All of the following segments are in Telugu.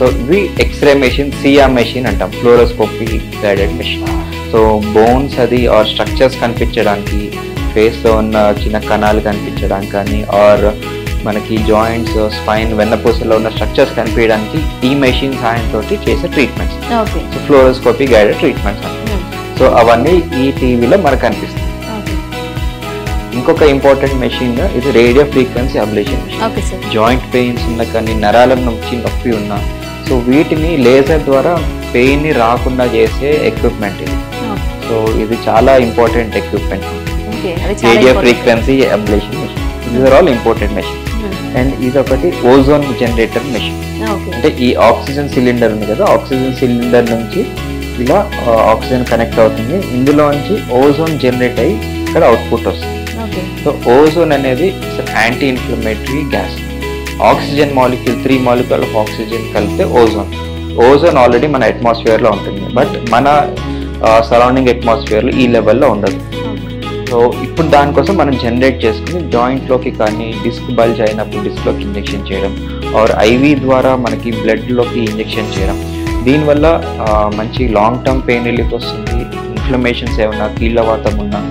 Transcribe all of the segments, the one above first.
సో ఇవి ఎక్స్రే మెషిన్, సియా మెషిన్ అంటాం, fluoroscopy guided machine. So bones అది ఆర్ స్ట్రక్చర్స్ కనిపించడానికి, ఫేస్లో ఉన్న చిన్న కణాలు కనిపించడానికి కానీ, ఆర్ మనకి జాయింట్స్, స్పైన్, వెన్నపూసలో ఉన్న స్ట్రక్చర్స్ కనిపించడానికి ఈ మెషిన్ సహాయంతో చేసే treatments. So fluoroscopy guided treatments అంటాం. సో అవన్నీ ఈ టీవీలో మనకు కనిపిస్తుంది. ఇంకొక ఇంపార్టెంట్ మెషిన్ ఇది radio frequency ablation machine. Joint pains ఉన్న కానీ, నరాల నుంచి నొప్పి ఉన్నా, సో వీటిని లేజర్ ద్వారా పెయిన్ ని రాకుండా చేసే ఎక్విప్మెంట్ ఇది. సో ఇది చాలా important equipment, radio frequency ablation machine. These are all important machine. And ఇది ఒకటి ఓజోన్ జనరేటర్ మెషిన్. అంటే ఈ ఆక్సిజన్ సిలిండర్ ఉంది కదా, ఆక్సిజన్ సిలిండర్ నుంచి ఇలా ఆక్సిజన్ కనెక్ట్ అవుతుంది, ఇందులో నుంచి ఓజోన్ జనరేట్ అయ్యి ఇక్కడ అవుట్పుట్ వస్తుంది. సో ఓజోన్ అనేది anti inflammatory gas. Oxygen molecule, 3 molecule of oxygen కలిపితే ఓజోన్. ఓజోన్ ఆల్రెడీ మన అట్మాస్ఫియర్లో ఉంటుంది, బట్ మన సరౌండింగ్ అట్మాస్ఫియర్లో ఈ లెవెల్లో ఉండదు. సో ఇప్పుడు దానికోసం మనం జనరేట్ చేసుకుని జాయింట్లోకి కానీ, డిస్క్ బల్జ్ అయినప్పుడు డిస్క్లోకి ఇంజెక్షన్ చేయడం, ఆర్ ఐవి ద్వారా మనకి బ్లడ్లోకి ఇంజెక్షన్ చేయడం. దీనివల్ల మంచి లాంగ్ టర్మ్ పెయిన్ రిలీఫ్ వస్తుంది. ఇన్ఫ్లమేషన్స్ ఏమన్నా, కీళ్ళవాతం ఉన్నా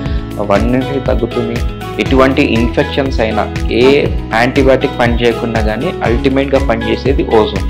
అవన్నీ తగ్గుతుంది. ఎటువంటి ఇన్ఫెక్షన్స్ అయినా, ఏ యాంటీబయాటిక్ పని చేయకుండా కానీ అల్టిమేట్గా పనిచేసేది ఓజోన్.